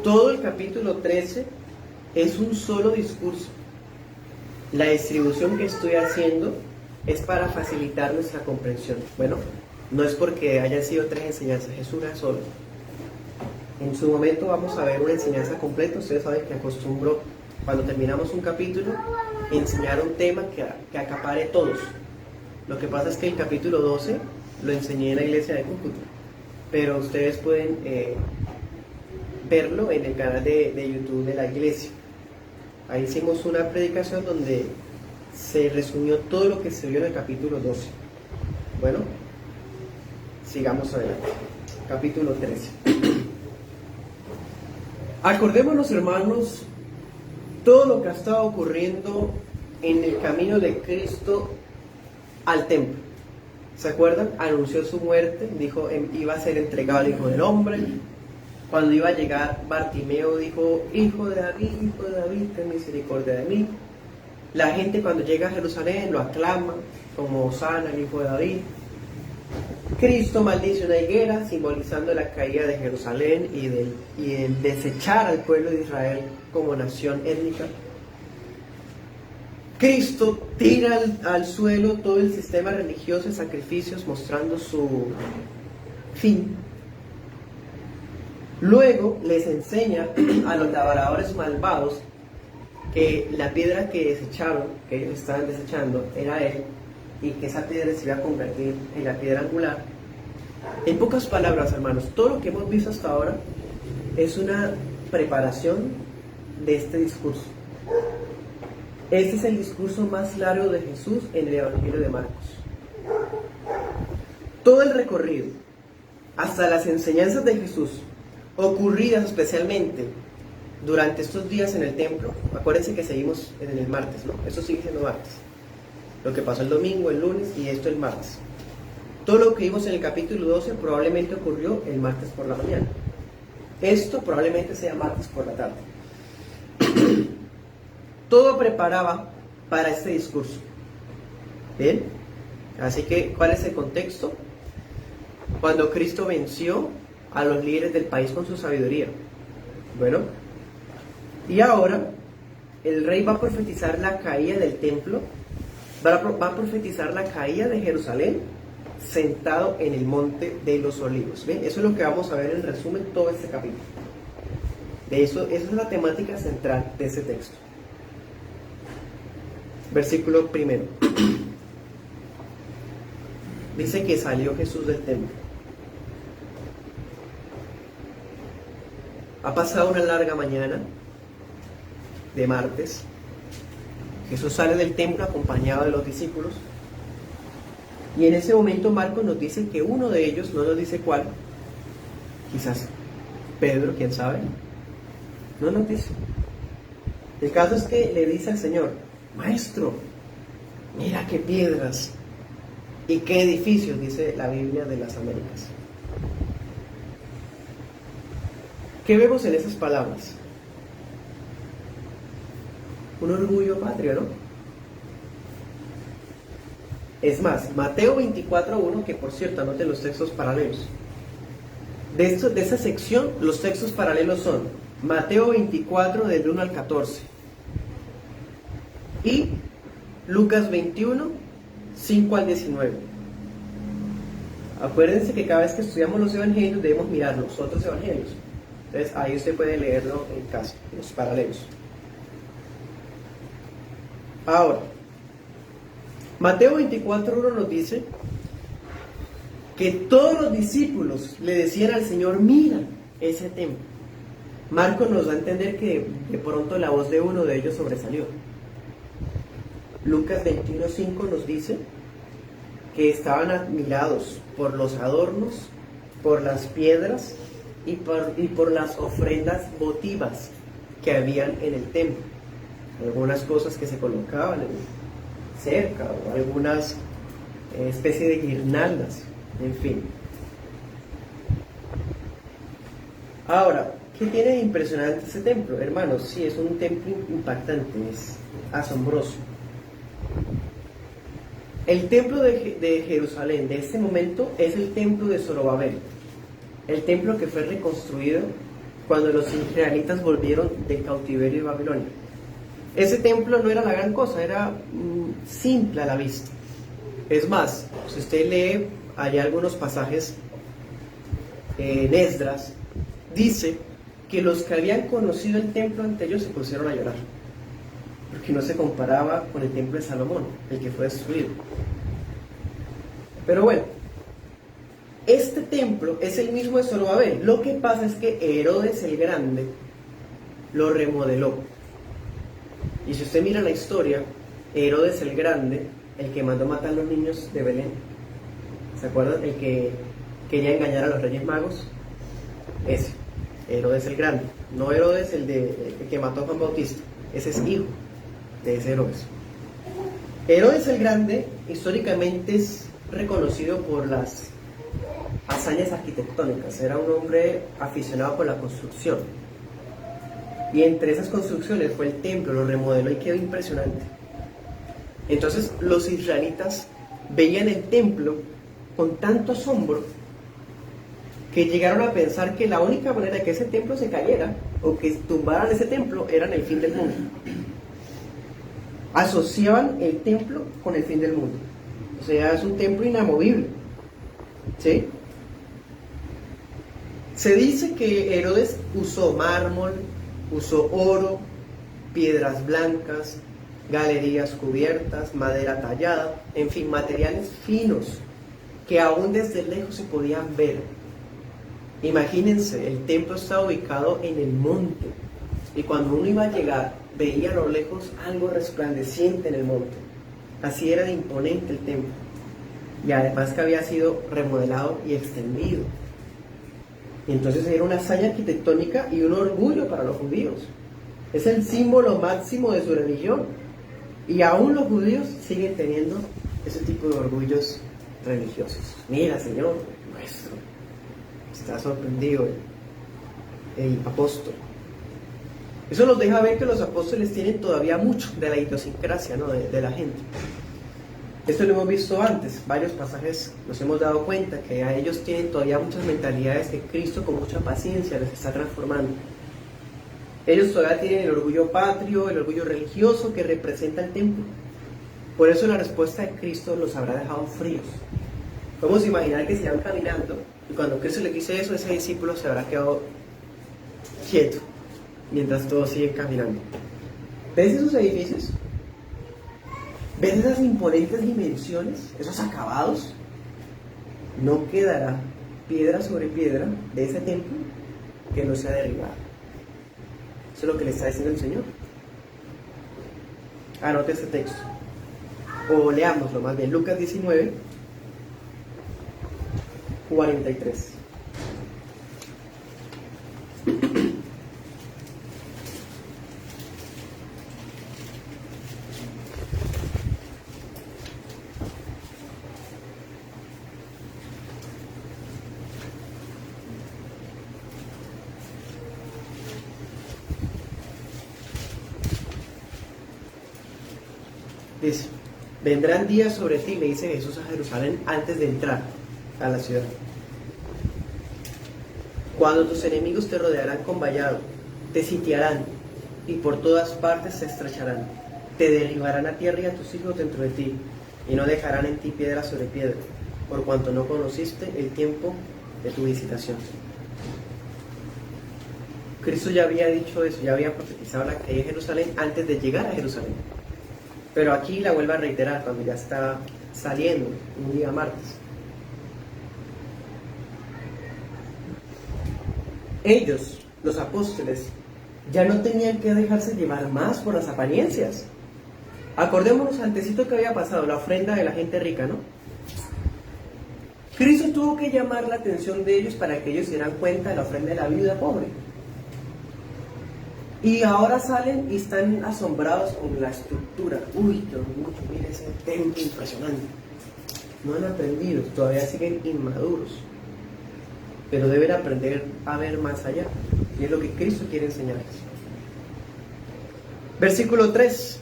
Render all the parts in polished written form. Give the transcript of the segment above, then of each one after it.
Todo el capítulo 13 es un solo discurso. La distribución que estoy haciendo es para facilitar nuestra comprensión. Bueno, no es porque hayan sido 3 enseñanzas, es una sola. En su momento vamos a ver una enseñanza completa. Ustedes saben que acostumbro, cuando terminamos un capítulo, enseñar un tema que acapare todos. Lo que pasa es que el capítulo 12 lo enseñé en la iglesia de Cúcuta, pero ustedes pueden verlo en el canal de YouTube de la iglesia. Ahí hicimos una predicación donde se resumió todo lo que se vio en el capítulo 12. Bueno, sigamos adelante. Capítulo 13. Acordémonos, hermanos, todo lo que ha estado ocurriendo en el camino de Cristo al templo. ¿Se acuerdan? Anunció su muerte, dijo iba a ser entregado al Hijo del Hombre. Cuando iba a llegar Bartimeo dijo: Hijo de David, ten misericordia de mí. La gente cuando llega a Jerusalén lo aclama como Hosana, el Hijo de David. Cristo maldice una higuera, simbolizando la caída de Jerusalén y el desechar al pueblo de Israel como nación étnica. Cristo tira al suelo todo el sistema religioso de sacrificios, mostrando su fin. Luego les enseña a los labradores malvados que la piedra que desecharon, que ellos estaban desechando, era Él, y que esa piedra se iba a convertir en la piedra angular. En pocas palabras, hermanos, todo lo que hemos visto hasta ahora es una preparación de este discurso. Este es el discurso más largo de Jesús en el Evangelio de Marcos. Todo el recorrido, hasta las enseñanzas de Jesús, ocurridas especialmente durante estos días en el templo. Acuérdense que seguimos en el martes, ¿no? Eso sigue siendo martes. Lo que pasó el domingo, el lunes y esto el martes. Todo lo que vimos en el capítulo 12 probablemente ocurrió el martes por la mañana. Esto probablemente sea martes por la tarde. Todo preparaba para este discurso. ¿Bien? Así que, ¿cuál es el contexto? Cuando Cristo venció a los líderes del país con su sabiduría. Bueno, y ahora el rey va a profetizar la caída del templo, va a profetizar la caída de Jerusalén sentado en el monte de los olivos. ¿Ven? Eso es lo que vamos a ver en resumen todo este capítulo. Esa es la temática central de este texto. Versículo 1. Dice que salió Jesús del templo. Ha pasado una larga mañana de martes. Jesús sale del templo acompañado de los discípulos. Y en ese momento Marcos nos dice que uno de ellos, no nos dice cuál, quizás Pedro, quién sabe, no nos dice. El caso es que le dice al Señor: Maestro, mira qué piedras y qué edificios, dice la Biblia de las Américas. ¿Qué vemos en esas palabras? Un orgullo patrio, ¿no? Es más, Mateo 24:1, que por cierto, anoten los textos paralelos. De esa sección, los textos paralelos son Mateo 24, del 1 al 14. Y Lucas 21, 5 al 19. Acuérdense que cada vez que estudiamos los evangelios debemos mirar los otros evangelios. Entonces ahí usted puede leerlo en casa, los paralelos. Ahora, Mateo 24:1 nos dice que todos los discípulos le decían al Señor: mira ese templo. Marcos nos da a entender que de pronto la voz de uno de ellos sobresalió. Lucas 21:5 nos dice que estaban admirados por los adornos, por las piedras y por las ofrendas votivas que habían en el templo. Algunas cosas que se colocaban cerca, o algunas especie de guirnaldas, en fin. Ahora, ¿qué tiene de impresionante ese templo? Hermanos, sí, es un templo impactante, es asombroso. El templo de Jerusalén de este momento es el templo de Zorobabel, el templo que fue reconstruido cuando los israelitas volvieron del cautiverio de Babilonia. Ese templo no era la gran cosa, era simple a la vista. Es más, si usted lee allá algunos pasajes en Esdras, dice que los que habían conocido el templo ante ellos se pusieron a llorar, porque no se comparaba con el templo de Salomón, el que fue destruido. Pero bueno, este templo es el mismo de Zorobabel. Lo que pasa es que Herodes el Grande lo remodeló. Y si usted mira la historia, Herodes el Grande, el que mandó matar a los niños de Belén, ¿se acuerdan? El que quería engañar a los Reyes Magos, ese, Herodes el Grande. No Herodes el que mató a Juan Bautista, ese es hijo de ese Herodes. Herodes el Grande históricamente es reconocido por las hazañas arquitectónicas. Era un hombre aficionado por la construcción, y entre esas construcciones fue el templo, lo remodeló y quedó impresionante. Entonces los israelitas veían el templo con tanto asombro que llegaron a pensar que la única manera de que ese templo se cayera o que tumbaran ese templo era en el fin del mundo. Asociaban el templo con el fin del mundo. O sea, es un templo inamovible, ¿sí? Se dice que Herodes usó mármol, usó oro, piedras blancas, galerías cubiertas, madera tallada, en fin, materiales finos que aún desde lejos se podían ver. Imagínense, el templo estaba ubicado en el monte, y cuando uno iba a llegar veía a lo lejos algo resplandeciente en el monte. Así era de imponente el templo, y además que había sido remodelado y extendido. Y entonces era una hazaña arquitectónica y un orgullo para los judíos. Es el símbolo máximo de su religión, y aún los judíos siguen teniendo ese tipo de orgullos religiosos. Mira, Señor nuestro, está sorprendido el apóstol. Eso nos deja ver que los apóstoles tienen todavía mucho de la idiosincrasia, ¿no? de la gente. Esto lo hemos visto antes, varios pasajes nos hemos dado cuenta que a ellos tienen todavía muchas mentalidades que Cristo con mucha paciencia les está transformando. Ellos todavía tienen el orgullo patrio, el orgullo religioso que representa el templo. Por eso la respuesta de Cristo los habrá dejado fríos. Podemos imaginar que se iban caminando, y cuando Cristo le dice eso, ese discípulo se habrá quedado quieto mientras todos siguen caminando. ¿Ves esos edificios? ¿Ves esas imponentes dimensiones? ¿Esos acabados? No quedará piedra sobre piedra de ese templo que no sea derribada. Eso es lo que le está diciendo el Señor. Anote este texto, o leámoslo más bien. Lucas 19, 43. Dice: vendrán días sobre ti, le dice Jesús a Jerusalén antes de entrar a la ciudad, cuando tus enemigos te rodearán con vallado, te sitiarán y por todas partes se estrecharán, te derribarán a tierra y a tus hijos dentro de ti, y no dejarán en ti piedra sobre piedra, por cuanto no conociste el tiempo de tu visitación. Cristo ya había dicho eso, ya había profetizado la caída de Jerusalén antes de llegar a Jerusalén. Pero aquí la vuelve a reiterar cuando ya está saliendo, un día martes. Ellos, los apóstoles, ya no tenían que dejarse llevar más por las apariencias. Acordémonos antesito que había pasado, la ofrenda de la gente rica, ¿no? Cristo tuvo que llamar la atención de ellos para que ellos se dieran cuenta de la ofrenda de la viuda pobre. Y ahora salen y están asombrados con la estructura. Uy, Dios mío, mira ese templo impresionante. No han aprendido, todavía siguen inmaduros. Pero deben aprender a ver más allá. Y es lo que Cristo quiere enseñarles. Versículo 3.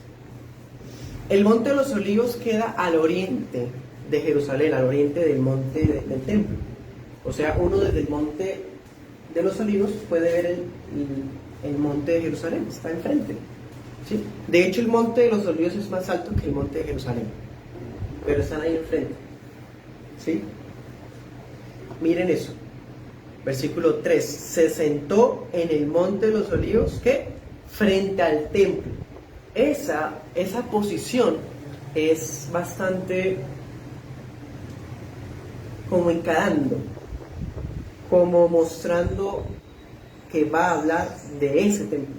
El monte de los olivos queda al oriente de Jerusalén, al oriente del monte del templo. O sea, uno desde el monte de los Olivos puede ver el monte de Jerusalén, está enfrente. ¿Sí? De hecho, el monte de los Olivos es más alto que el monte de Jerusalén, pero están ahí enfrente. ¿Sí? Miren eso. Versículo 3. Se sentó en el monte de los Olivos, ¿qué? Frente al templo. Esa posición es bastante como encarando, como mostrando que va a hablar de ese templo.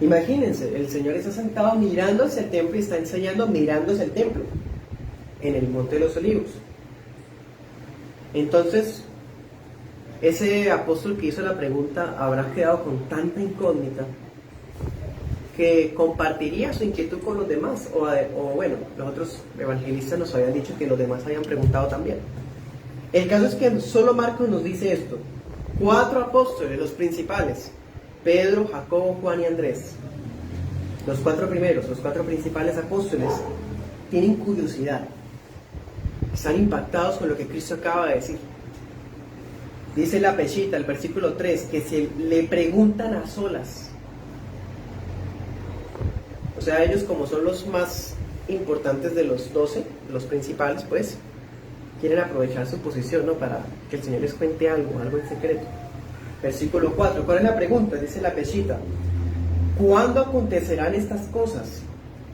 Imagínense, el Señor está sentado mirando hacia el templo y está enseñando mirando hacia el templo, en el monte de los Olivos. Entonces, ese apóstol que hizo la pregunta habrá quedado con tanta incógnita que compartiría su inquietud con los demás, o bueno, los otros evangelistas nos habían dicho que los demás habían preguntado también. El caso es que solo Marcos nos dice esto: 4 apóstoles, los principales, Pedro, Jacobo, Juan y Andrés, los 4 primeros, los 4 principales apóstoles, tienen curiosidad, están impactados con lo que Cristo acaba de decir. Dice la Peshita, el versículo 3, que se le preguntan a solas. O sea, ellos, como son los más importantes de los 12, los principales, pues quieren aprovechar su posición, ¿no? Para que el Señor les cuente algo en secreto. Versículo 4, ¿cuál es la pregunta? Dice la Peshita: ¿cuándo acontecerán estas cosas?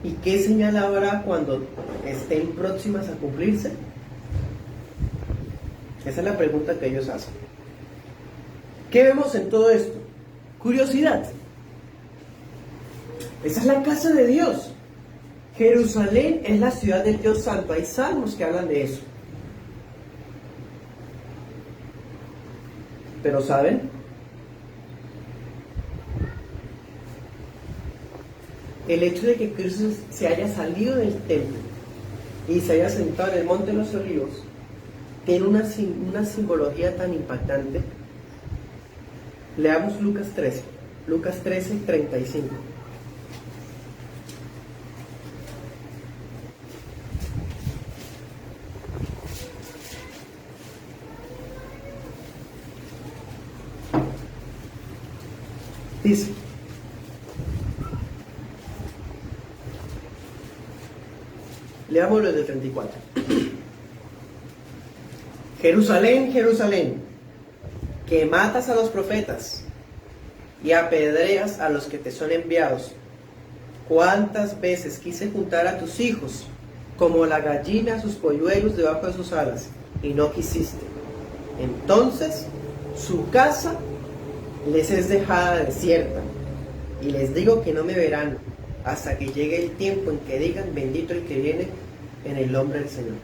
¿Y qué señal habrá cuando estén próximas a cumplirse? Esa es la pregunta que ellos hacen. ¿Qué vemos en todo esto? Curiosidad. Esa es la casa de Dios. Jerusalén es la ciudad del Dios Santo. Hay salmos que hablan de eso. Pero ¿saben? El hecho de que Cristo se haya salido del templo y se haya sentado en el monte de los Olivos tiene una simbología tan impactante. Leamos Lucas 13, 35. Dice: leamos los de 34. Jerusalén, Jerusalén, que matas a los profetas y apedreas a los que te son enviados. ¿Cuántas veces quise juntar a tus hijos como la gallina a sus polluelos debajo de sus alas, y no quisiste? Entonces su casa les es dejada desierta, y les digo que no me verán hasta que llegue el tiempo en que digan: bendito el que viene en el nombre del Señor.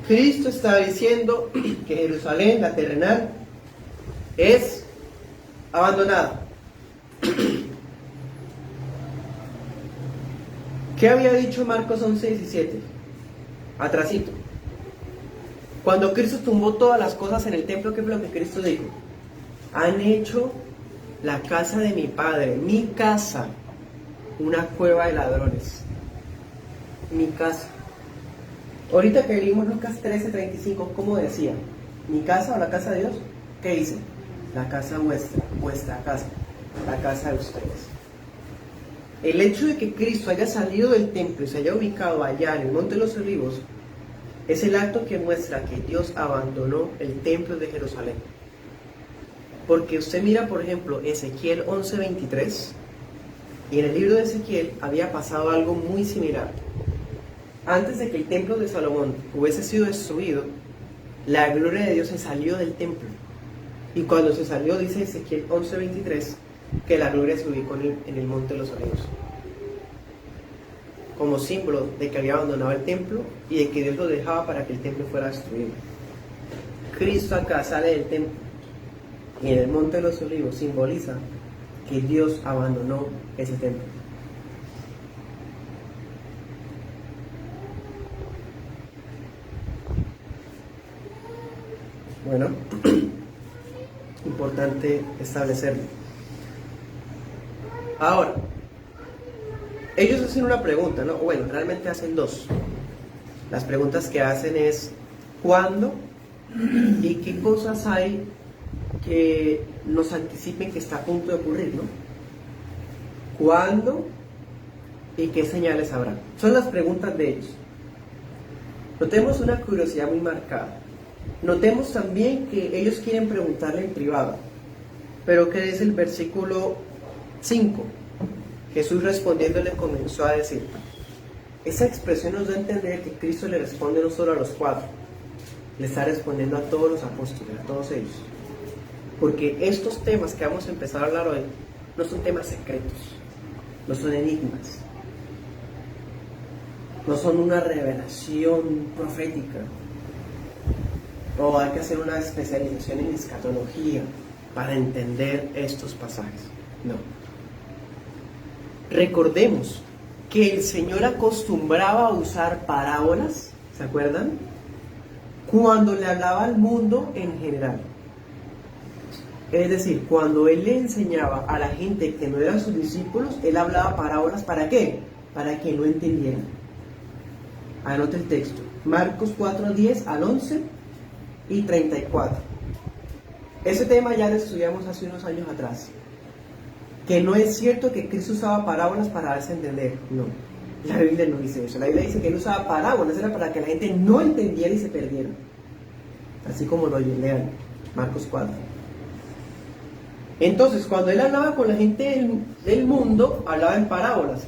Cristo está diciendo que Jerusalén, la terrenal, es abandonada. ¿Qué había dicho Marcos 11:17? Atrasito. Cuando Cristo tumbó todas las cosas en el templo, ¿qué fue lo que Cristo dijo? Han hecho la casa de mi Padre, mi casa, una cueva de ladrones. Mi casa. Ahorita que leímos Lucas 13:35, ¿cómo decía? ¿Mi casa o la casa de Dios? ¿Qué dice? La casa vuestra, vuestra casa, la casa de ustedes. El hecho de que Cristo haya salido del templo y se haya ubicado allá en el Monte de los Olivos es el acto que muestra que Dios abandonó el templo de Jerusalén. Porque usted mira, por ejemplo, Ezequiel 11:23, y en el libro de Ezequiel había pasado algo muy similar. Antes de que el templo de Salomón hubiese sido destruido, la gloria de Dios se salió del templo. Y cuando se salió, dice Ezequiel 11:23, que la gloria se ubicó en el Monte de los Olivos, como símbolo de que había abandonado el templo y de que Dios lo dejaba para que el templo fuera destruido. Cristo acá sale del templo y en el Monte de los Olivos simboliza que Dios abandonó ese templo. Bueno, importante establecerlo. Ahora, ellos hacen una pregunta, ¿no? Bueno, realmente hacen dos. Las preguntas que hacen es: ¿cuándo y qué cosas hay que nos anticipen que está a punto de ocurrir, ¿no? ¿Cuándo y qué señales habrá? Son las preguntas de ellos. Notemos una curiosidad muy marcada. Notemos también que ellos quieren preguntarle en privado, pero ¿qué es el versículo 5? Jesús respondiéndole comenzó a decir. Esa expresión nos da a entender que Cristo le responde no solo a los 4, le está respondiendo a todos los apóstoles, a todos ellos. Porque estos temas que vamos a empezar a hablar hoy no son temas secretos, no son enigmas, no son una revelación profética, o hay que hacer una especialización en escatología para entender estos pasajes. No. Recordemos que el Señor acostumbraba a usar parábolas, ¿se acuerdan? Cuando le hablaba al mundo en general. Es decir, cuando Él le enseñaba a la gente que no eran sus discípulos, Él hablaba parábolas, ¿para qué? Para que no entendieran. Anote el texto. Marcos 4, 10 al 11 y 34. Ese tema ya lo estudiamos hace unos años atrás. Que no es cierto que Cristo usaba parábolas para darse a entender. No, la Biblia no dice eso. La Biblia dice que Él usaba parábolas, era para que la gente no entendiera y se perdiera. Así como lo lean, Marcos 4. Entonces, cuando Él hablaba con la gente del mundo, hablaba en parábolas.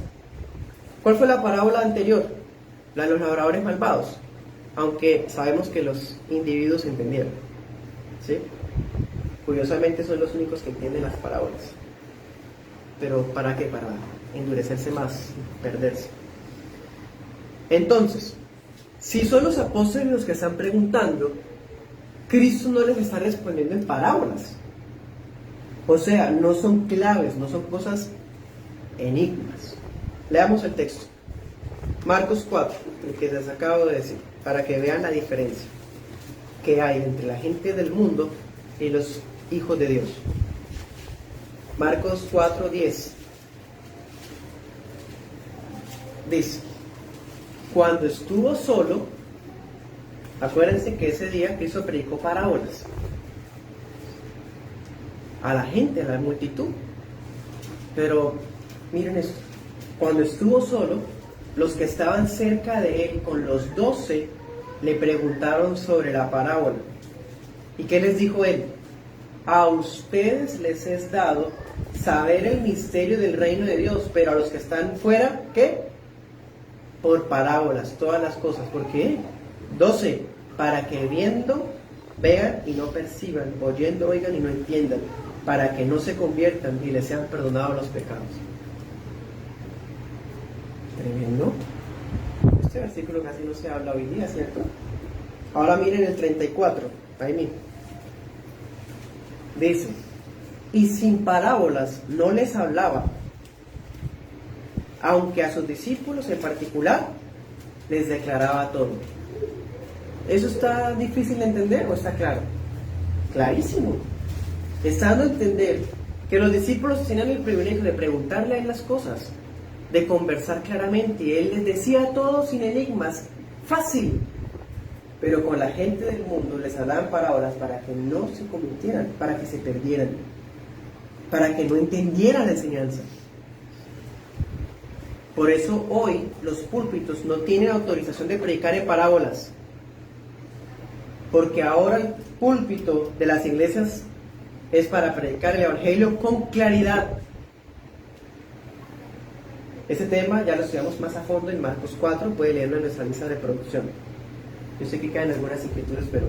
¿Cuál fue la parábola anterior? La de los labradores malvados. Aunque sabemos que los individuos entendieron. ¿Sí? Curiosamente son los únicos que entienden las parábolas. ¿Pero para qué? Para endurecerse más, perderse. Entonces, si son los apóstoles los que están preguntando, Cristo no les está respondiendo en parábolas. O sea, no son claves, no son cosas enigmas. Leamos el texto. Marcos 4, el que les acabo de decir, para que vean la diferencia que hay entre la gente del mundo y los hijos de Dios. Marcos 4, 10. Dice, cuando estuvo solo, acuérdense que ese día Cristo predicó parábolas a la gente, a la multitud. Pero miren esto, cuando estuvo solo, los que estaban cerca de él con los 12 le preguntaron sobre la parábola. ¿Y qué les dijo él? A ustedes les es dado saber el misterio del reino de Dios, pero a los que están fuera, ¿qué? Por parábolas, todas las cosas. ¿Por qué? 12, para que viendo, vean y no perciban, oyendo, oigan y no entiendan, para que no se conviertan y les sean perdonados los pecados. Tremendo. Este versículo casi no se habla hoy día, ¿cierto? Ahora miren el 34, ahí mismo. Dice, y sin parábolas no les hablaba, aunque a sus discípulos en particular les declaraba todo. ¿Eso está difícil de entender o está claro? Clarísimo. Está dando a entender que los discípulos tenían el privilegio de preguntarle a él las cosas, de conversar claramente, y él les decía todo sin enigmas, fácil. Pero con la gente del mundo les hablaban parábolas para que no se convirtieran, para que se perdieran, para que no entendieran la enseñanza. Por eso hoy los púlpitos no tienen autorización de predicar en parábolas, porque ahora el púlpito de las iglesias es para predicar el evangelio con claridad. Este tema ya lo estudiamos más a fondo en Marcos 4, puede leerlo en nuestra lista de producción. Yo sé que caen algunas escrituras, pero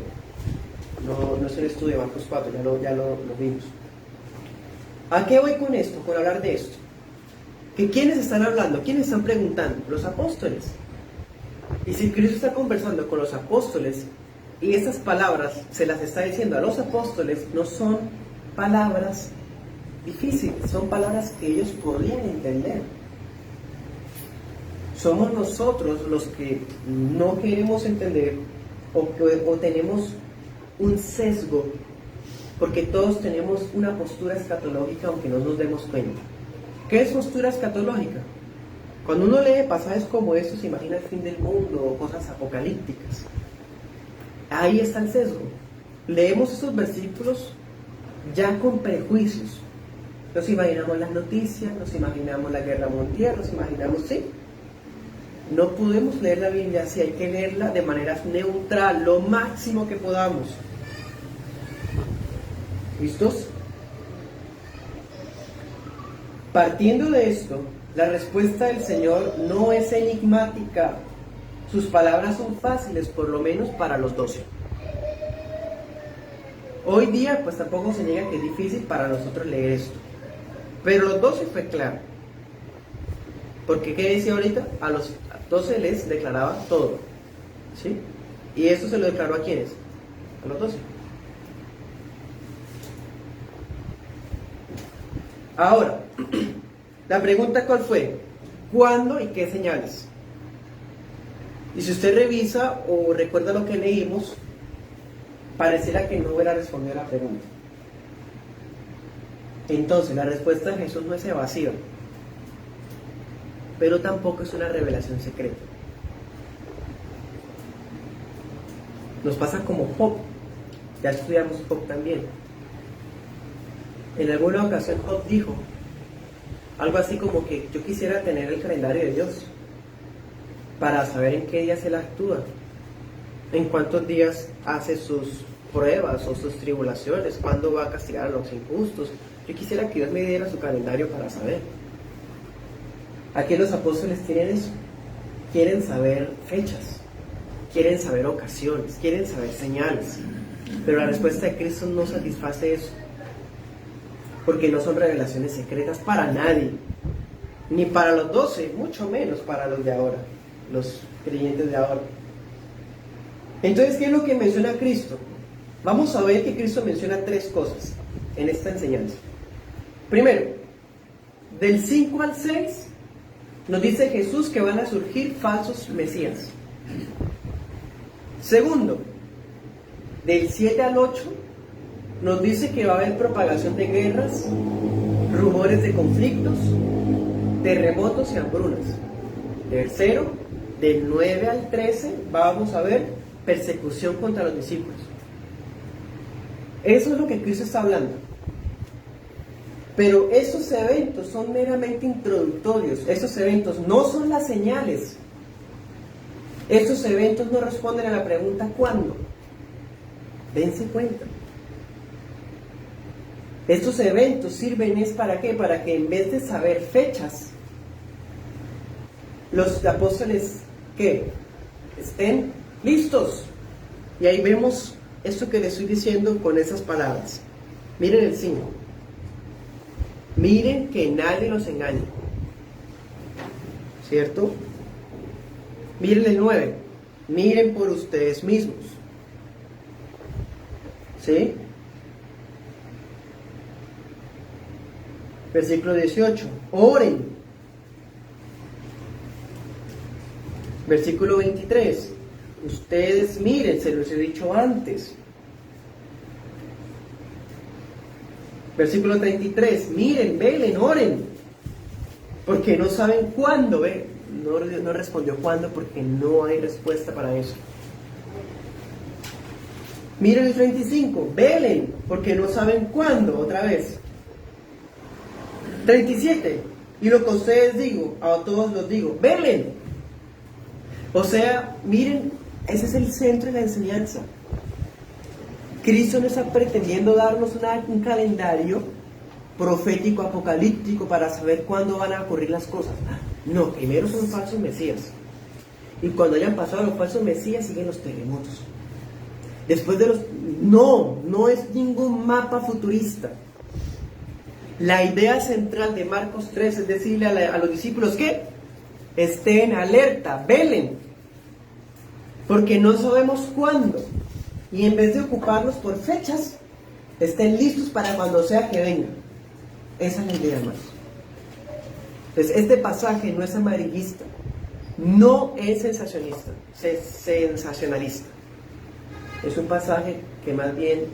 no es el estudio de Marcos 4, ya lo vimos. ¿A qué voy con esto? Con hablar de esto. ¿Que quiénes están hablando? ¿Quiénes están preguntando? Los apóstoles. Y si Cristo está conversando con los apóstoles y estas palabras se las está diciendo a los apóstoles, no son palabras difíciles, son palabras que ellos podrían entender. Somos nosotros los que no queremos entender o tenemos un sesgo, porque todos tenemos una postura escatológica aunque no nos demos cuenta. ¿Qué es postura escatológica? Cuando uno lee pasajes como estos, se imagina el fin del mundo o cosas apocalípticas. Ahí está el sesgo. leemos esos versículos ya con prejuicios. Nos imaginamos las noticias, nos imaginamos la guerra mundial, nos imaginamos, sí. No podemos leer la Biblia así, hay que leerla de manera neutral, lo máximo que podamos. ¿Listos? Partiendo de esto, la respuesta del Señor no es enigmática. Sus palabras son fáciles, por lo menos para los 12. Hoy día, pues tampoco se niega que es difícil para nosotros leer esto. Pero los 12 fue claro. Porque, ¿qué decía ahorita? A los 12 les declaraba todo. ¿Sí? Y eso se lo declaró a quiénes? A los 12. Ahora, la pregunta ¿cuál fue? ¿Cuándo y qué señales? Y si usted revisa o recuerda lo que leímos, pareciera que no hubiera respondido a la pregunta. Entonces, la respuesta de Jesús no es evasiva, pero tampoco es una revelación secreta. Nos pasa como Job. Ya estudiamos Job también. En alguna ocasión Job dijo algo así como que yo quisiera tener el calendario de Dios para saber en qué días Él actúa, en cuántos días hace sus pruebas o sus tribulaciones, cuándo va a castigar a los injustos. Yo quisiera que Dios me diera su calendario para saber. Aquí los apóstoles tienen eso. Quieren saber fechas, quieren saber ocasiones, quieren saber señales. Pero la respuesta de Cristo no satisface eso, porque no son revelaciones secretas para nadie, ni para los 12, mucho menos para los de ahora, los creyentes de ahora. Entonces, ¿qué es lo que menciona Cristo? Vamos a ver que Cristo menciona 3 cosas en esta enseñanza. Primero, del 5 al 6 nos dice Jesús que van a surgir falsos mesías. Segundo, del 7 al 8 nos dice que va a haber propagación de guerras, rumores de conflictos, terremotos y hambrunas. Tercero, del 9 al 13 vamos a ver persecución contra los discípulos. Eso es lo que Cristo está hablando. Pero esos eventos son meramente introductorios. Esos eventos no son las señales. Estos eventos no responden a la pregunta ¿cuándo? Dense cuenta. Estos eventos sirven es para qué? Para que en vez de saber fechas, los apóstoles ¿qué? Estén listos. Y ahí vemos esto que les estoy diciendo con esas palabras. Miren el 5. Miren que nadie los engañe. ¿Cierto? Miren el 9. Miren por ustedes mismos. ¿Sí? Versículo 18. Oren. Versículo 23. Ustedes miren, se los he dicho antes. Versículo 33. Miren, velen, oren. Porque no saben cuándo. No respondió cuándo porque no hay respuesta para eso. Miren el 35. Velen, porque no saben cuándo. Otra vez. 37. Y lo que a ustedes digo, a todos los digo, velen. O sea, miren, ese es el centro de la enseñanza. Cristo no está pretendiendo darnos un calendario profético, apocalíptico para saber cuándo van a ocurrir las cosas. No, primero son falsos mesías. Y cuando hayan pasado los falsos mesías, siguen los terremotos. Después de los... No es ningún mapa futurista. La idea central de Marcos 3 es decirle a los discípulos que estén alerta, velen, porque no sabemos cuándo. Y en vez de ocuparnos por fechas, estén listos para cuando sea que venga. Esa es la idea, hermanos. Entonces, este pasaje no es amarillista, no es sensacionalista. Es un pasaje que más bien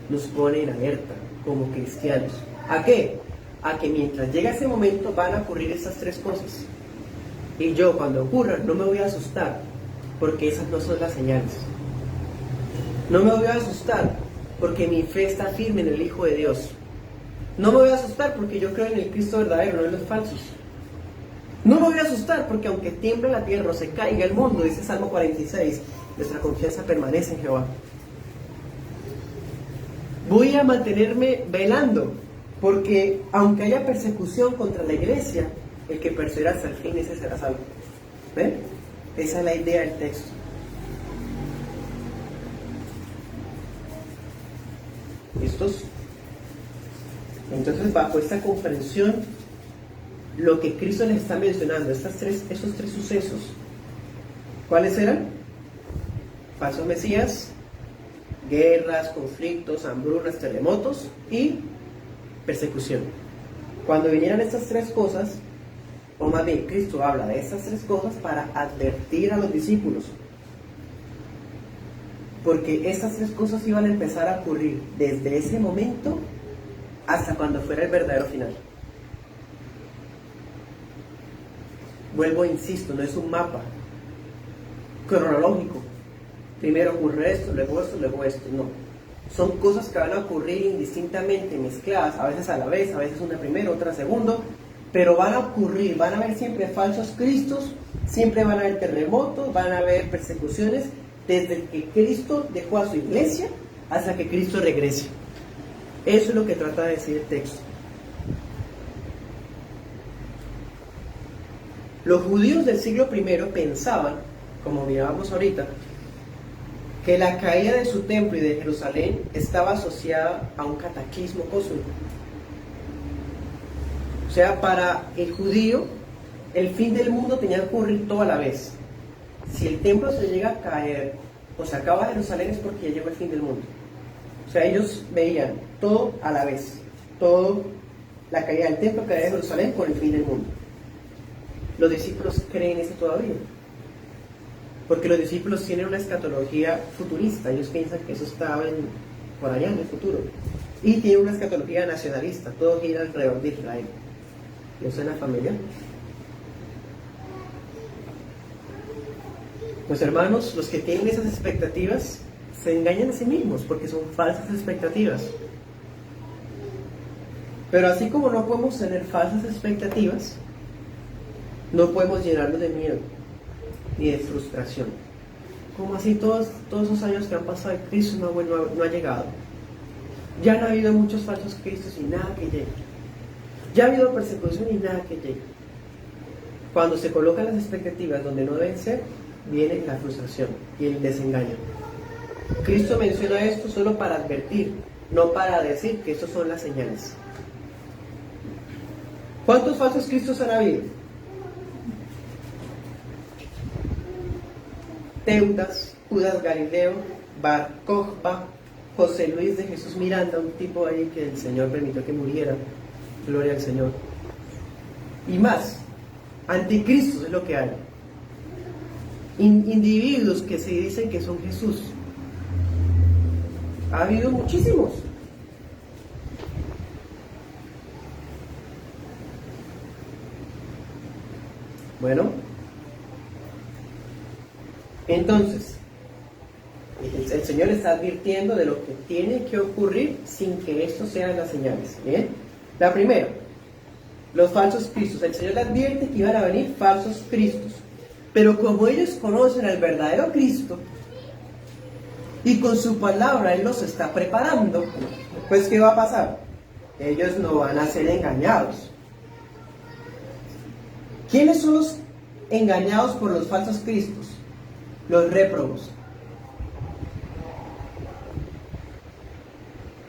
nos pone en alerta como cristianos. ¿A qué? A que mientras llega ese momento van a ocurrir esas 3 cosas. Y yo, cuando ocurran, no me voy a asustar, porque esas no son las señales. No me voy a asustar porque mi fe está firme en el Hijo de Dios. No me voy a asustar porque yo creo en el Cristo verdadero, no en los falsos. No me voy a asustar porque aunque tiemble la tierra o se caiga el mundo, dice Salmo 46, nuestra confianza permanece en Jehová. Voy a mantenerme velando porque aunque haya persecución contra la iglesia, el que persevera hasta el fin, ese será salvo. ¿Ven? Esa es la idea del texto. ¿Listos? Entonces, bajo esta comprensión, lo que Cristo les está mencionando, esos tres sucesos, ¿cuáles eran? Falso Mesías, guerras, conflictos, hambrunas, terremotos y persecución. Cuando vinieran estas tres cosas, o más bien Cristo habla de estas tres cosas para advertir a los discípulos, porque estas tres cosas iban a empezar a ocurrir desde ese momento hasta cuando fuera el verdadero final. Vuelvo e insisto, no es un mapa cronológico. Primero ocurre esto, luego esto, no. Son cosas que van a ocurrir indistintamente, mezcladas, a veces a la vez, a veces una primero, otra segundo, pero van a ocurrir, van a haber siempre falsos cristos, siempre van a haber terremotos, van a haber persecuciones, desde que Cristo dejó a su iglesia hasta que Cristo regrese. Eso es lo que trata de decir el texto. Los judíos del siglo I pensaban, como mirábamos ahorita, que la caída de su templo y de Jerusalén estaba asociada a un cataclismo cósmico. O sea, para el judío, el fin del mundo tenía que ocurrir todo a la vez. Si el templo se llega a caer o se acaba Jerusalén es porque ya llegó el fin del mundo. O sea, ellos veían todo a la vez. Todo, la caída del templo, caída de Jerusalén con el fin del mundo. Los discípulos creen eso todavía. Porque los discípulos tienen una escatología futurista. Ellos piensan que eso está por allá en el futuro. Y tienen una escatología nacionalista. Todo gira alrededor de Israel. ¿Les suena familiar? Pues hermanos, los que tienen esas expectativas se engañan a sí mismos porque son falsas expectativas. Pero así como no podemos tener falsas expectativas, no podemos llenarnos de miedo ni de frustración. Como así todos esos años que han pasado y Cristo no ha llegado. Ya han habido muchos falsos cristos y nada que llegue. Ya ha habido persecución y nada que llegue. Cuando se colocan las expectativas donde no deben ser, viene la frustración y el desengaño. Cristo menciona esto solo para advertir, no para decir que estas son las señales. ¿Cuántos falsos cristos han habido? Teudas, Judas Galileo, Bar Kokhba, José Luis de Jesús Miranda, un tipo ahí que el Señor permitió que muriera, gloria al Señor. Y más, anticristos es lo que hay. Individuos que se dicen que son Jesús. Ha habido muchísimos. Bueno, entonces el Señor está advirtiendo de lo que tiene que ocurrir sin que esto sean las señales. ¿Bien? La primera, los falsos cristos. El Señor le advierte que iban a venir falsos cristos. Pero como ellos conocen al verdadero Cristo y con su palabra Él los está preparando, pues ¿qué va a pasar? Ellos no van a ser engañados. ¿Quiénes son los engañados por los falsos cristos? Los réprobos.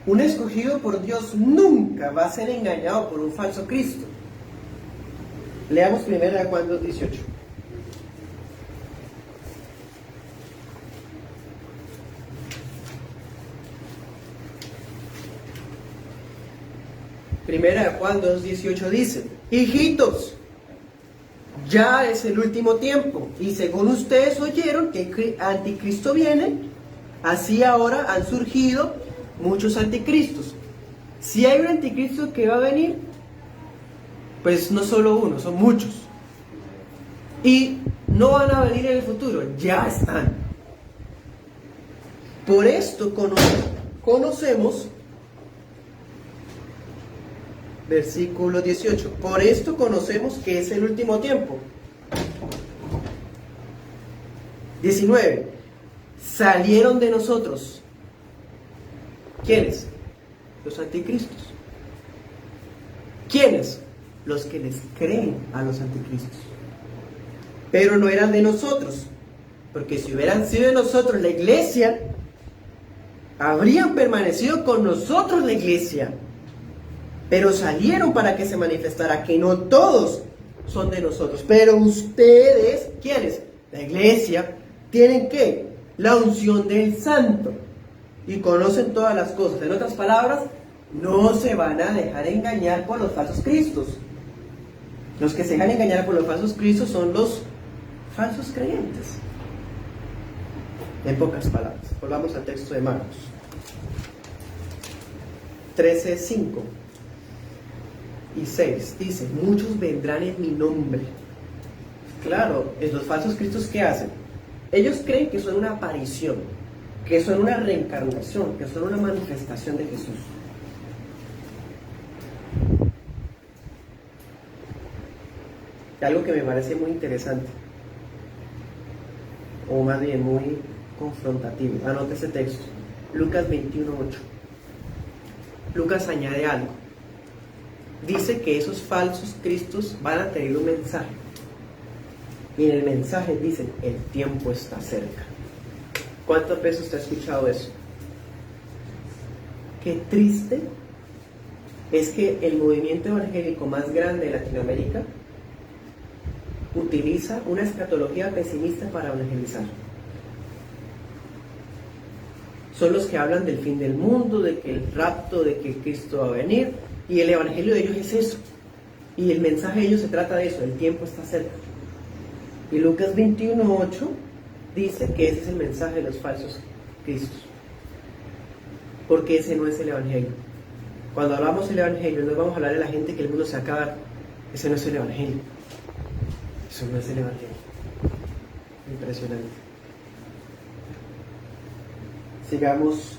Un escogido por Dios nunca va a ser engañado por un falso Cristo. Leamos 1 Juan 2:18. 1 Juan 2:18 dice: hijitos, ya es el último tiempo, y según ustedes oyeron que anticristo viene, así ahora han surgido muchos anticristos. Si hay un anticristo que va a venir, pues no solo uno, son muchos. Y no van a venir en el futuro, ya están. Por esto conocemos, versículo 18, por esto conocemos que es el último tiempo. 19, salieron de nosotros. ¿Quiénes? Los anticristos. ¿Quiénes? Los que les creen a los anticristos. Pero no eran de nosotros, porque si hubieran sido de nosotros la iglesia, habrían permanecido con nosotros la iglesia. Pero salieron para que se manifestara que no todos son de nosotros. Pero ustedes, ¿quiénes? La iglesia, tienen ¿qué? La unción del santo. Y conocen todas las cosas. En otras palabras, no se van a dejar engañar por los falsos cristos. Los que se dejan engañar por los falsos cristos son los falsos creyentes. En pocas palabras, volvamos al texto de Marcos 13:5 y 6. Dice, muchos vendrán en mi nombre. Claro, los falsos cristos, ¿qué hacen? Ellos creen que son una aparición, que son una reencarnación, que son una manifestación de Jesús. Algo que me parece muy interesante, o más bien muy confrontativo. Anote ese texto, Lucas 21:8. Lucas añade algo. Dice que esos falsos cristos van a tener un mensaje. Y en el mensaje dicen, el tiempo está cerca. ¿Cuántas veces usted ha escuchado eso? Qué triste es que el movimiento evangélico más grande de Latinoamérica utiliza una escatología pesimista para evangelizar. Son los que hablan del fin del mundo, de que el rapto, de que Cristo va a venir, y el evangelio de ellos es eso. Y el mensaje de ellos se trata de eso, el tiempo está cerca. Y Lucas 21:8 dice que ese es el mensaje de los falsos cristos. Porque ese no es el evangelio. Cuando hablamos del evangelio, no vamos a hablar de la gente que el mundo se acaba. Ese no es el evangelio. Eso no es el evangelio. Impresionante. Sigamos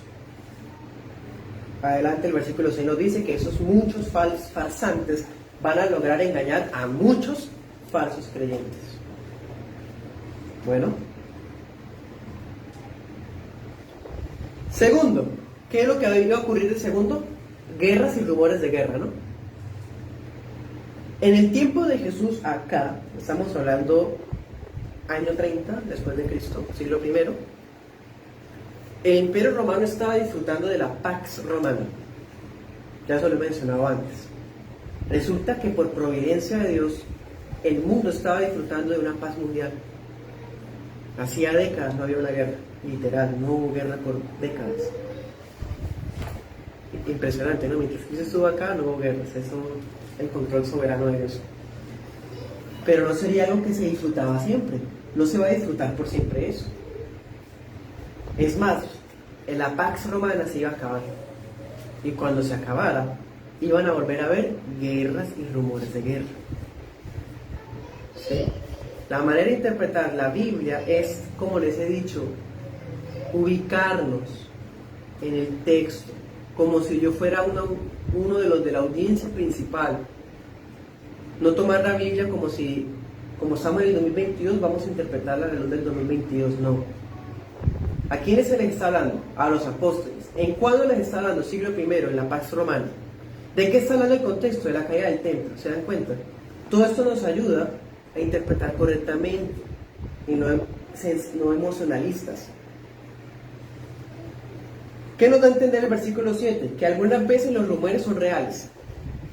adelante. El versículo 6 nos dice que esos muchos farsantes van a lograr engañar a muchos falsos creyentes. Bueno. Segundo, ¿qué es lo que ha venido a ocurrir de segundo? Guerras y rumores de guerra, ¿no? En el tiempo de Jesús acá, estamos hablando año 30 después de Cristo, siglo I, el Imperio Romano estaba disfrutando de la Pax Romana. Ya se lo he mencionado antes. Resulta que por providencia de Dios, el mundo estaba disfrutando de una paz mundial. Hacía décadas no había una guerra, literal, no hubo guerra por décadas. Impresionante, ¿no? Mientras Cristo estuvo acá, no hubo guerras, eso, el control soberano de Dios. Pero no sería algo que se disfrutaba siempre, no se va a disfrutar por siempre eso. Es más, en la Pax Romana se iba a acabar, y cuando se acabara, iban a volver a haber guerras y rumores de guerra. ¿Sí? La manera de interpretar la Biblia es, como les he dicho, ubicarnos en el texto, como si yo fuera uno de los de la audiencia principal. No tomar la Biblia como estamos en el 2022, vamos a interpretar la luz del 2022, no. ¿A quiénes se les está hablando? A los apóstoles. ¿En cuándo les está hablando? Siglo I, en la Pax Romana. ¿De qué está hablando el contexto? De la caída del templo, ¿se dan cuenta? Todo esto nos ayuda a interpretar correctamente y no emocionalistas. ¿Qué nos da a entender el versículo 7? Que algunas veces los rumores son reales,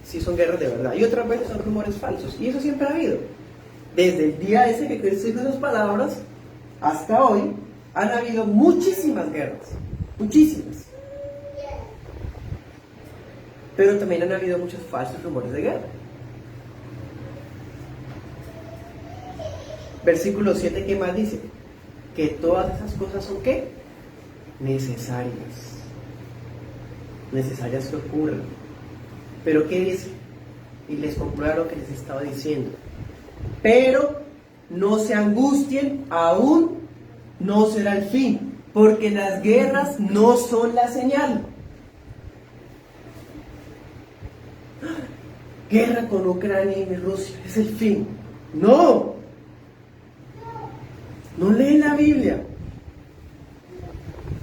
sí son guerras de verdad, y otras veces son rumores falsos, y eso siempre ha habido. Desde el día ese que Cristo dijo esas palabras hasta hoy, han habido muchísimas guerras, muchísimas. Pero también han habido muchos falsos rumores de guerra. Versículo 7, ¿qué más dice? Que todas esas cosas son ¿qué? Necesarias. Necesarias que ocurran. Pero ¿qué dice? Y les comprueba lo que les estaba diciendo. Pero no se angustien, aún no será el fin. Porque las guerras no son la señal. Guerra con Ucrania y Rusia es el fin. No. No leen la Biblia.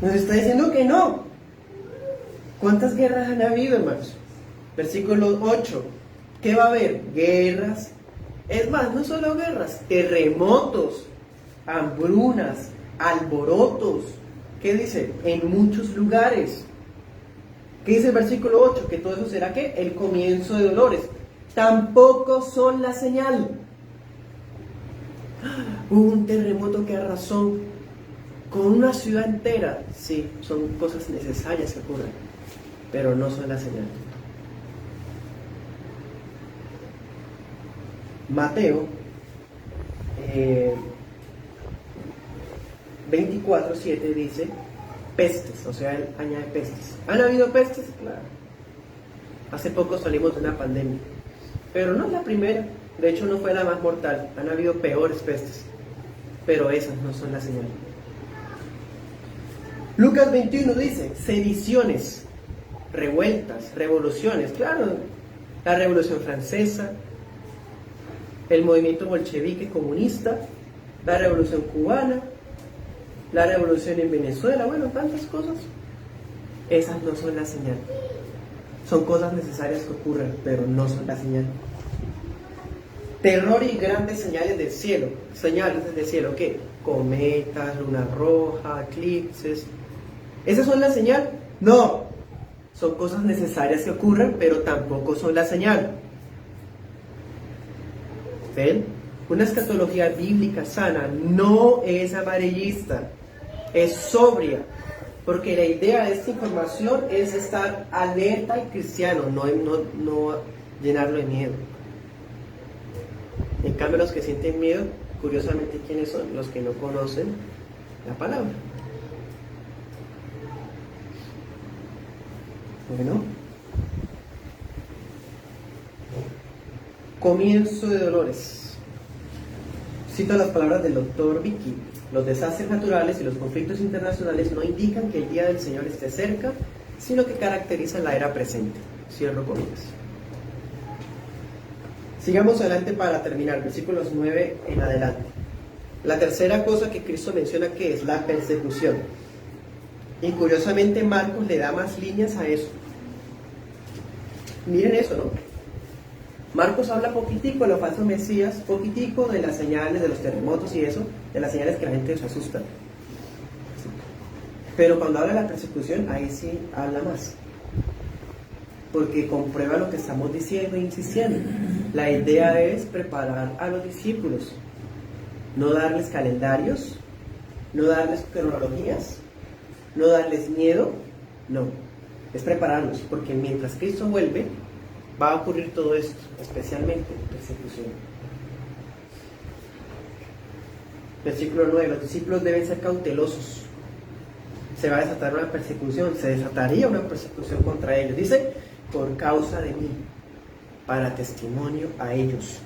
Nos está diciendo que no. ¿Cuántas guerras han habido, hermanos? Versículo 8. ¿Qué va a haber? Guerras. Es más, no solo guerras, terremotos, hambrunas, alborotos. ¿Qué dice? En muchos lugares. ¿Qué dice el versículo 8? Que todo eso será ¿qué? El comienzo de dolores. Tampoco son la señal. Hubo un terremoto que arrasó con una ciudad entera. Sí, son cosas necesarias que ocurren, pero no son la señal. Mateo 24:7 dice pestes, o sea, él añade pestes. ¿Han habido pestes? Claro. Hace poco salimos de una pandemia, pero no es la primera. De hecho, no fue la más mortal. Han habido peores pestes, pero esas no son la señal. Lucas 21 dice sediciones, revueltas, revoluciones. Claro, la Revolución Francesa, el movimiento bolchevique comunista, la Revolución Cubana, la Revolución en Venezuela, bueno, tantas cosas. Esas no son la señal. Son cosas necesarias que ocurren, pero no son la señal. Terror y grandes señales del cielo. Señales del cielo, ¿qué? Cometas, luna roja, eclipses. ¿Esas son la señal? No. Son cosas necesarias que ocurren, pero tampoco son la señal. ¿Ven? Una escatología bíblica sana no es amarillista, es sobria, porque la idea de esta información es estar alerta al cristiano, no llenarlo de miedo. En cambio, los que sienten miedo, curiosamente, ¿quiénes son? Los que no conocen la palabra. Bueno. Comienzo de dolores. Cito las palabras del doctor Vicky. Los desastres naturales y los conflictos internacionales no indican que el día del Señor esté cerca, sino que caracterizan la era presente. Cierro comillas. Sigamos adelante para terminar, versículos 9 en adelante. La tercera cosa que Cristo menciona que es la persecución. Y curiosamente Marcos le da más líneas a eso. Miren eso, ¿no? Marcos habla poquitico de los falsos mesías, poquitico de las señales, de los terremotos y eso, de las señales que la gente se asusta. Pero cuando habla de la persecución, ahí sí habla más. Porque comprueba lo que estamos diciendo e insistiendo. La idea es preparar a los discípulos, no darles calendarios, no darles cronologías, no darles miedo, no, es prepararlos, porque mientras Cristo vuelve, va a ocurrir todo esto, especialmente persecución. Versículo 9, los discípulos deben ser cautelosos. Se va a desatar una persecución, se desataría una persecución contra ellos. Dice, por causa de mí, para testimonio a ellos.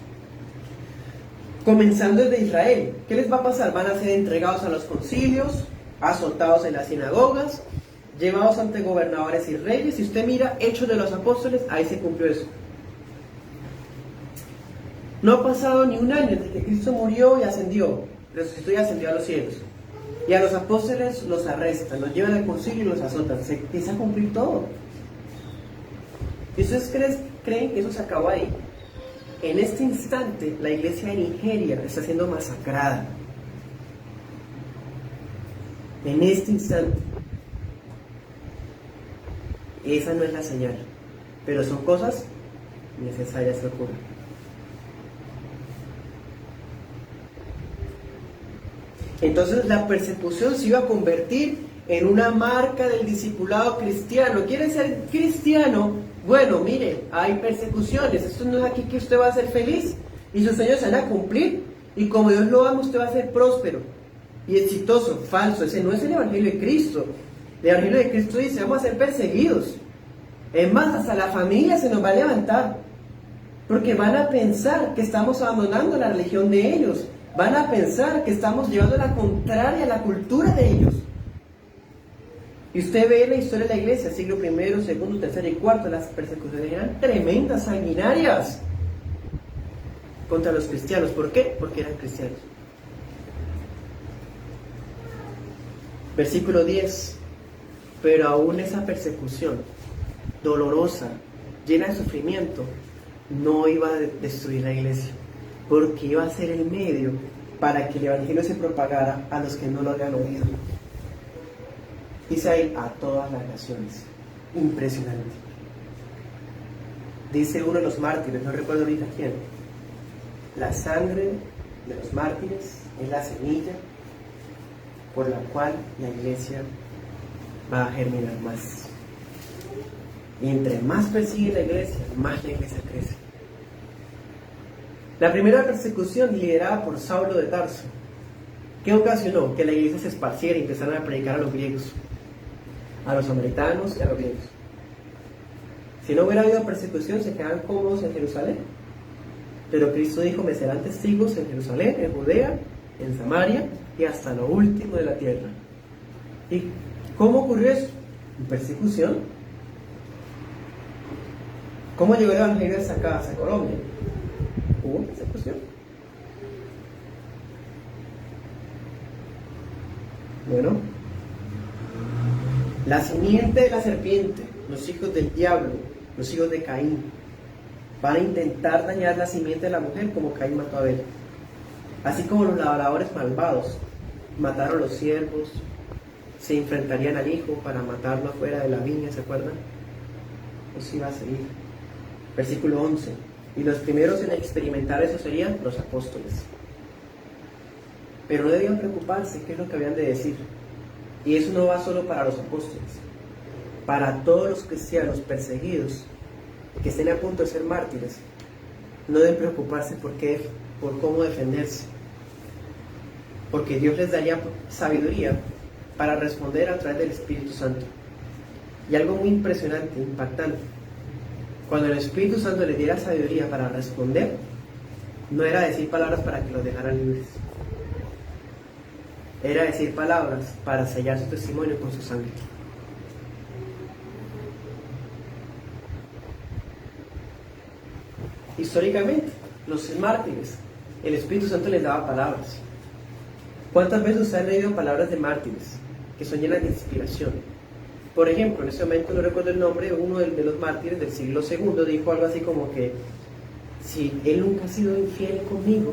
Comenzando desde Israel, ¿qué les va a pasar? Van a ser entregados a los concilios, azotados en las sinagogas, llevados ante gobernadores y reyes. Si usted mira Hechos de los Apóstoles, ahí se cumplió eso. No ha pasado ni un año desde que Cristo murió y ascendió, resucitó y ascendió a los cielos. Y a los apóstoles los arrestan, los llevan al concilio y los azotan. Se empieza a cumplir todo. ¿Y ustedes creen que eso se acabó ahí? En este instante, la iglesia de Nigeria está siendo masacrada. En este instante. Esa no es la señal, pero son cosas necesarias que ocurren. Entonces la persecución se iba a convertir en una marca del discipulado cristiano. ¿Quiere ser cristiano? Bueno, mire, hay persecuciones. Esto no es aquí que usted va a ser feliz y sus sueños se van a cumplir. Y como Dios lo ama, usted va a ser próspero y exitoso. Falso, ese no es el Evangelio de Cristo. El Evangelio de Cristo dice, vamos a ser perseguidos. Es más, hasta la familia se nos va a levantar. Porque van a pensar que estamos abandonando la religión de ellos. Van a pensar que estamos llevando la contraria a la cultura de ellos. Y usted ve la historia de la iglesia, siglo primero, segundo, tercero y cuarto, las persecuciones eran tremendas, sanguinarias contra los cristianos. ¿Por qué? Porque eran cristianos. Versículo 10. Pero aún esa persecución dolorosa, llena de sufrimiento, no iba a destruir la iglesia, porque iba a ser el medio para que el evangelio se propagara a los que no lo habían oído. Dice ahí, a todas las naciones. Impresionante. Dice uno de los mártires, no recuerdo ahorita quién: la sangre de los mártires es la semilla por la cual la iglesia va a germinar más. Y entre más persigue la iglesia, más la iglesia crece. La primera persecución, liderada por Saulo de Tarso, ¿qué ocasionó? Que la iglesia se esparciera y empezaran a predicar a los griegos, a los samaritanos y a los griegos. Si no hubiera habido persecución, se quedaban cómodos en Jerusalén. Pero Cristo dijo: me serán testigos en Jerusalén, en Judea, en Samaria y hasta lo último de la tierra. ¿Y cómo ocurrió eso? Persecución. ¿Cómo llegó el evangelio hasta acá, hasta Colombia? Hubo persecución. Bueno, la simiente de la serpiente, los hijos del diablo, los hijos de Caín, van a intentar dañar la simiente de la mujer como Caín mató a Abel. Así como los labradores malvados mataron a los siervos, se enfrentarían al hijo para matarlo afuera de la viña, ¿se acuerdan? Pues iba a seguir. Versículo 11. Y los primeros en experimentar eso serían los apóstoles. Pero no debían preocuparse qué es lo que habían de decir. Y eso no va solo para los apóstoles. Para todos los cristianos perseguidos que estén a punto de ser mártires, no deben preocuparse por cómo defenderse. Porque Dios les daría sabiduría para responder a través del Espíritu Santo. Y algo muy impresionante, impactante: cuando el Espíritu Santo les diera sabiduría para responder, no era decir palabras para que los dejaran libres. Era decir palabras para sellar su testimonio con su sangre. Históricamente, los mártires, el Espíritu Santo les daba palabras. ¿Cuántas veces usted ha leído palabras de mártires que son llenas de inspiración? Por ejemplo, en este momento no recuerdo el nombre, uno de los mártires del siglo II dijo algo así como que: si él nunca ha sido infiel conmigo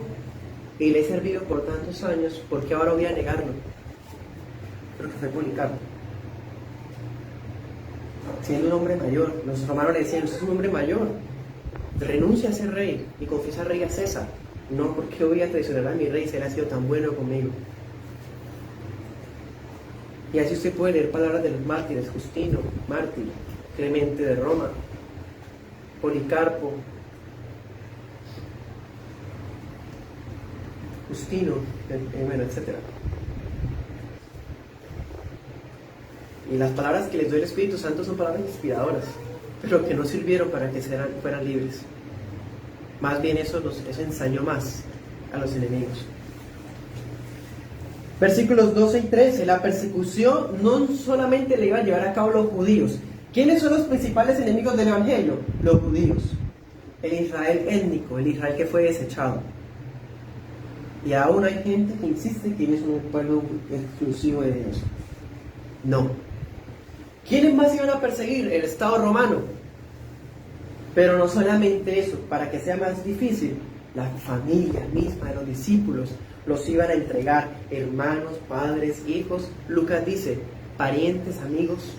y le he servido por tantos años, ¿por qué ahora voy a negarlo? Creo que fue Policarpo. Siendo un hombre mayor, los romanos le decían: usted es un hombre mayor, renuncia a ser rey y confiesa rey a César. No, ¿por qué voy a traicionar a mi rey si él ha sido tan bueno conmigo? Y así usted puede leer palabras de los mártires: Justino, mártir; Clemente de Roma; Policarpo; Justino, bueno, etc. Y las palabras que les doy el Espíritu Santo son palabras inspiradoras, pero que no sirvieron para que fueran libres. Más bien eso ensañó más a los enemigos. Versículos 12 y 13. La persecución no solamente le iba a llevar a cabo los judíos. ¿Quiénes son los principales enemigos del Evangelio? Los judíos. El Israel étnico, el Israel que fue desechado. Y aún hay gente que insiste que es un pueblo exclusivo de Dios. No. ¿Quiénes más iban a perseguir? El Estado romano. Pero no solamente eso, para que sea más difícil, la familia misma de los discípulos los iban a entregar: hermanos, padres, hijos. Lucas dice: parientes, amigos.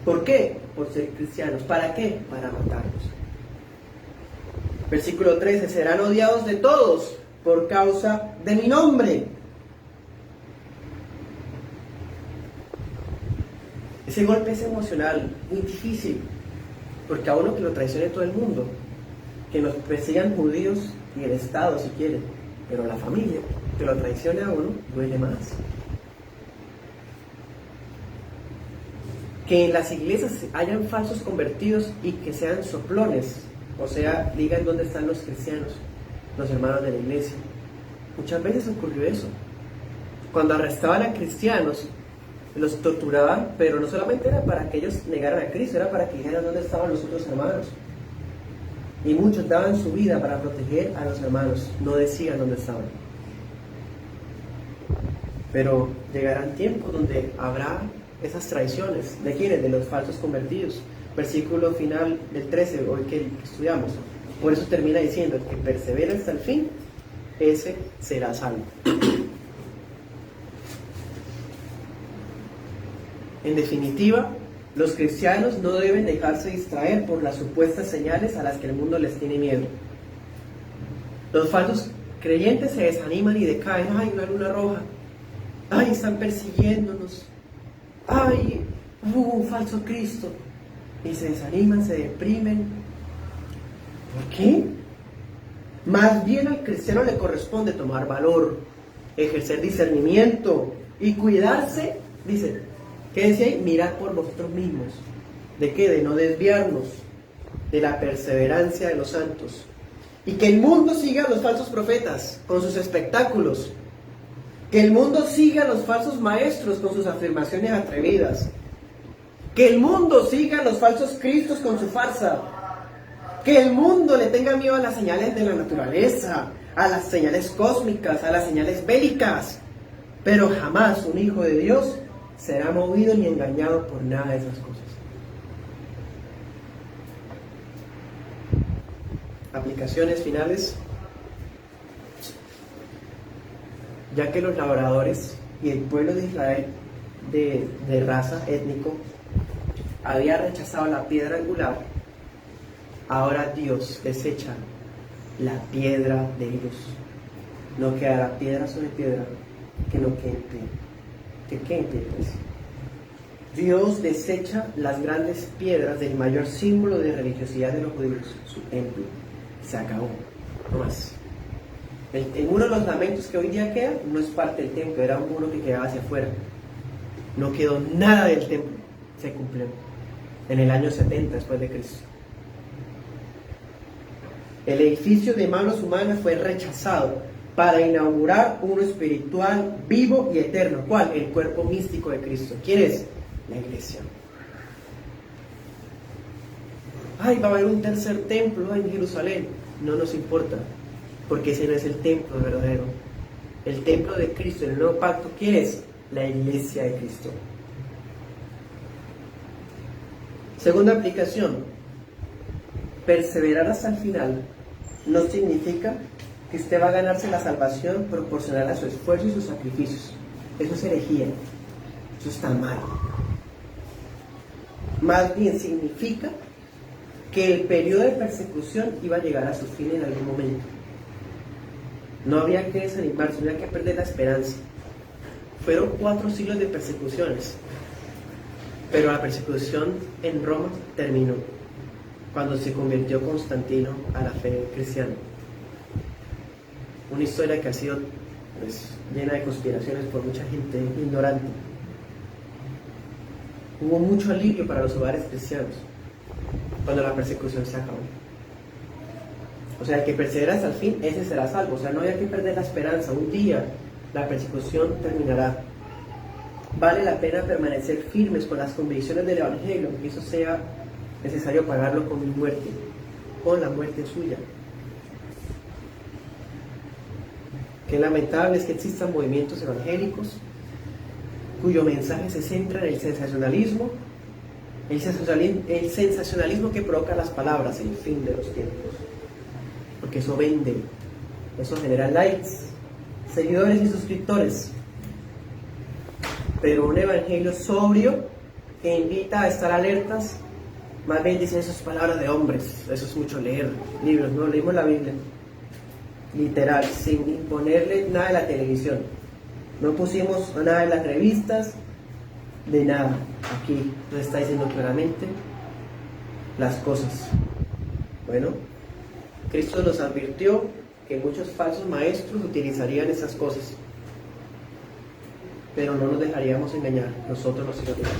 ¿Por qué? Por ser cristianos. ¿Para qué? Para matarlos. Versículo 13: serán odiados de todos por causa de mi nombre. Ese golpe es emocional, muy difícil, porque a uno que lo traicione todo el mundo, que nos persigan judíos y el Estado si quieren, pero la familia que lo traicione a uno duele más. Que en las iglesias hayan falsos convertidos y que sean soplones, o sea, digan dónde están los cristianos, los hermanos de la iglesia. Muchas veces ocurrió eso. Cuando arrestaban a cristianos, los torturaban, pero no solamente era para que ellos negaran a Cristo, era para que dijeran dónde estaban los otros hermanos. Y muchos daban su vida para proteger a los hermanos, no decían dónde estaban. Pero llegarán tiempos donde habrá esas traiciones. ¿De quiénes? De los falsos convertidos. Versículo final del 13, hoy que estudiamos. Por eso termina diciendo: el que persevera hasta el fin, ese será salvo. En definitiva, los cristianos no deben dejarse distraer por las supuestas señales a las que el mundo les tiene miedo. Los falsos creyentes se desaniman y decaen. ¡Ay, una luna roja! ¡Ay, están persiguiéndonos! ¡Ay, un falso Cristo! Y se desaniman, se deprimen. ¿Por qué? Más bien al cristiano le corresponde tomar valor, ejercer discernimiento y cuidarse, dice, ¿qué decía ahí? Mirar por vosotros mismos. ¿De qué? De no desviarnos de la perseverancia de los santos. Y que el mundo siga a los falsos profetas con sus espectáculos. Que el mundo siga a los falsos maestros con sus afirmaciones atrevidas. Que el mundo siga a los falsos cristos con su farsa. Que el mundo le tenga miedo a las señales de la naturaleza, a las señales cósmicas, a las señales bélicas. Pero jamás un hijo de Dios será movido ni engañado por nada de esas cosas. Aplicaciones finales. Ya que los labradores y el pueblo de Israel de raza étnico había rechazado la piedra angular, ahora Dios desecha la piedra de ellos. No quedará piedra sobre piedra que no quede en pie. Que quede en pie, pues. Dios desecha las grandes piedras del mayor símbolo de religiosidad de los judíos, su templo. Se acabó, no más. El muro de los lamentos que hoy día queda no es parte del templo, era un muro que quedaba hacia afuera. No quedó nada del templo, se cumplió en el año 70 después de Cristo. El edificio de manos humanas fue rechazado para inaugurar uno espiritual, vivo y eterno. ¿Cuál? El cuerpo místico de Cristo. ¿Quién es? La iglesia. Ay, va a haber un tercer templo en Jerusalén. No nos importa, porque ese no es el templo verdadero. El templo de Cristo, en el nuevo pacto, ¿quién es? La iglesia de Cristo. Segunda aplicación: perseverar hasta el final no significa que usted va a ganarse la salvación proporcional a su esfuerzo y sus sacrificios. Eso es herejía, eso está mal. Más bien significa que el periodo de persecución iba a llegar a su fin en algún momento. No había que desanimarse, no había que perder la esperanza. Fueron 4 siglos de persecuciones, pero la persecución en Roma terminó cuando se convirtió Constantino a la fe cristiana. Una historia que ha sido llena de conspiraciones por mucha gente ignorante. Hubo mucho alivio para los hogares cristianos cuando la persecución se acabó. O sea, el que persevera hasta el fin, ese será salvo. O sea, no hay que perder la esperanza. Un día la persecución terminará. Vale la pena permanecer firmes con las convicciones del Evangelio, que eso sea necesario pagarlo con mi muerte, con la muerte suya. Qué lamentable es que existan movimientos evangélicos cuyo mensaje se centra en el sensacionalismo que provoca las palabras, el fin de los tiempos. Porque eso vende, eso genera likes, seguidores y suscriptores. Pero un evangelio sobrio que invita a estar alertas, más bien dice: eso es palabra de hombres, eso es mucho leer libros. No, leímos la Biblia literal, sin imponerle nada de la televisión. No pusimos nada de las revistas, de nada. Aquí nos está diciendo claramente las cosas. Bueno, Cristo nos advirtió que muchos falsos maestros utilizarían esas cosas, pero no nos dejaríamos engañar, nosotros los hijos de Dios.